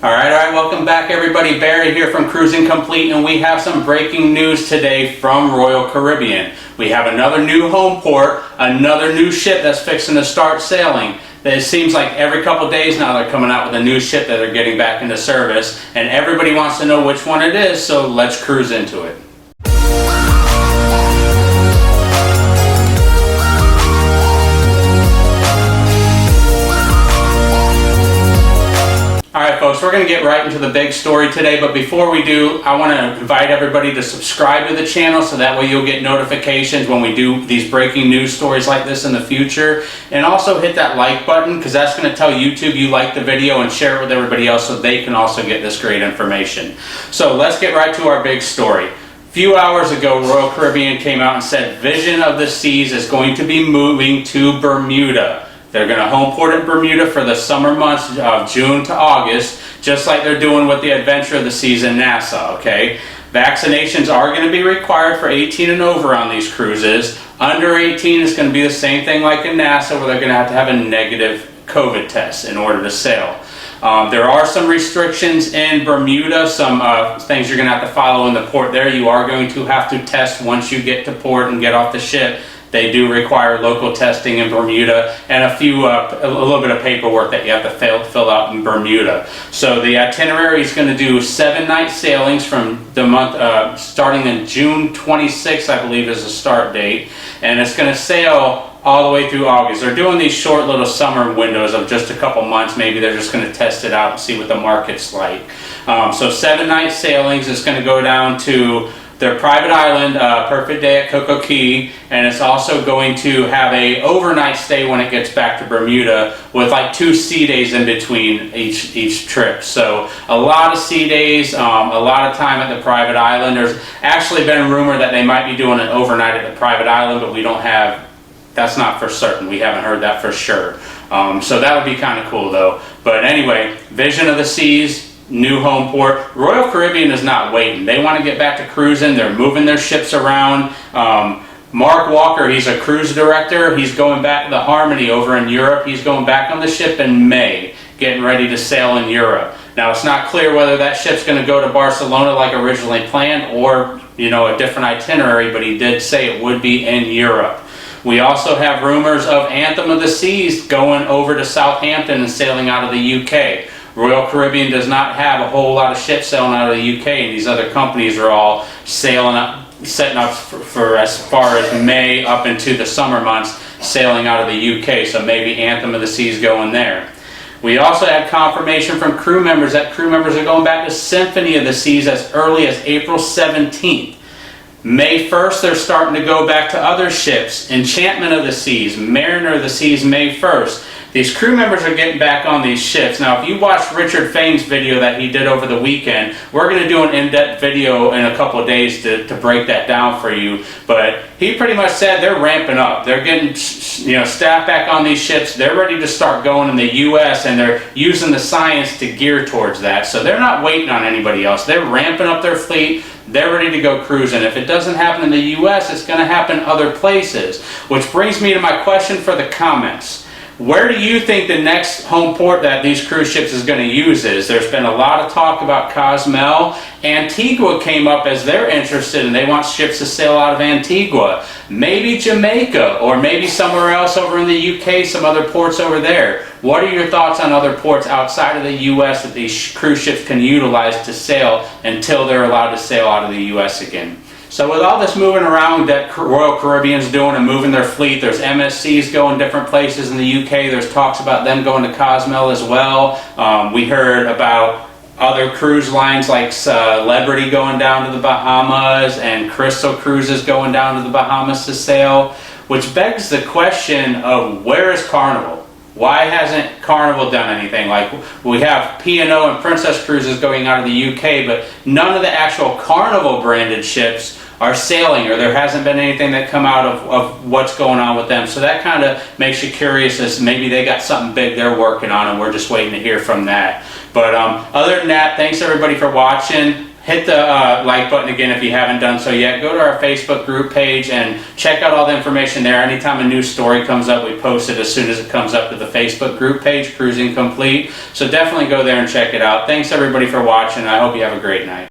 All right, welcome back everybody. Barry here from Cruising Complete, and we have some breaking news today from Royal Caribbean. We have another new Homeport, another new ship that's fixing to start sailing. It seems like every couple days now they're coming out with a new ship that they're getting back into service, and everybody wants to know which one it is, so let's cruise into it. Alright folks, we're going to get right into the big story today, but before we do, I want to invite everybody to subscribe to the channel so that way you'll get notifications when we do these breaking news stories like this in the future. And also hit that like button, because that's going to tell YouTube you like the video, and share it with everybody else so they can also get this great information. So let's get right to our big story. A few hours ago, Royal Caribbean came out and said Vision of the Seas is going to be moving to Bermuda. They're going to homeport in Bermuda for the summer months of June to August, just like they're doing with the Adventure of the Seas in Nassau, okay? Vaccinations are going to be required for 18 and over on these cruises. Under 18 is going to be the same thing like in Nassau, where they're going to have a negative COVID test in order to sail. There are some restrictions in Bermuda, some things you're going to have to follow in the port there. You are going to have to test once you get to port and get off the ship. They do require local testing in Bermuda, and a little bit of paperwork that you have to fill out in Bermuda. So the itinerary is going to do 7-night sailings from the month, starting in June 26th, I believe is the start date, and it's going to sail all the way through August. They're doing these short little summer windows of just a couple months. Maybe they're just going to test it out and see what the market's like. So 7-night sailings is going to go down to their private island, Perfect Day at Coco Cay, and it's also going to have a overnight stay when it gets back to Bermuda, with like 2 sea days in between each trip. So a lot of sea days, a lot of time at the private island. There's actually been a rumor that they might be doing an overnight at the private island, but we don't have, that's not for certain. We haven't heard that for sure. So that would be kind of cool though. But anyway, Vision of the Seas, new Homeport. Royal Caribbean is not waiting. They want to get back to cruising. They're moving their ships around. Mark Walker, he's a cruise director. He's going back to the Harmony over in Europe. He's going back on the ship in May, getting ready to sail in Europe. Now, it's not clear whether that ship's going to go to Barcelona like originally planned, or, you know, a different itinerary, but he did say it would be in Europe. We also have rumors of Anthem of the Seas going over to Southampton and sailing out of the UK. Royal Caribbean does not have a whole lot of ships sailing out of the UK, and these other companies are all sailing up, setting up for as far as May up into the summer months, sailing out of the UK, so maybe Anthem of the Seas going there. We also had confirmation from crew members that crew members are going back to Symphony of the Seas as early as April 17th. May 1st, they're starting to go back to other ships. Enchantment of the Seas, Mariner of the Seas, May 1st. These crew members are getting back on these ships. Now, if you watch Richard Fain's video that he did over the weekend, we're going to do an in-depth video in a couple of days to break that down for you. But he pretty much said they're ramping up. They're getting, you know, staff back on these ships. They're ready to start going in the U.S., and they're using the science to gear towards that. So they're not waiting on anybody else. They're ramping up their fleet. They're ready to go cruising. If it doesn't happen in the U.S., it's going to happen other places. Which brings me to my question for the comments. Where do you think the next Homeport that these cruise ships is going to use is? There's been a lot of talk about Cozumel. Antigua came up as they're interested, and they want ships to sail out of Antigua. Maybe Jamaica, or maybe somewhere else over in the UK, some other ports over there. What are your thoughts on other ports outside of the US that these cruise ships can utilize to sail until they're allowed to sail out of the US again? So with all this moving around that Royal Caribbean's doing and moving their fleet, there's MSCs going different places in the UK. There's talks about them going to Cozumel as well. We heard about other cruise lines like Celebrity going down to the Bahamas, and Crystal Cruises going down to the Bahamas to sail, which begs the question of, where is Carnival? Why hasn't Carnival done anything? Like, we have P&O and Princess Cruises going out of the UK, but none of the actual Carnival branded ships are sailing, or there hasn't been anything that come out of what's going on with them. So that kind of makes you curious, as maybe they got something big they're working on and we're just waiting to hear from that. But other than that, thanks everybody for watching. hit the like button again if you haven't done so yet. Go to our Facebook group page and check out all the information there. Anytime a new story comes up, we post it as soon as it comes up to the Facebook group page, Cruising Complete. So definitely go there and check it out. Thanks everybody for watching. I hope you have a great night.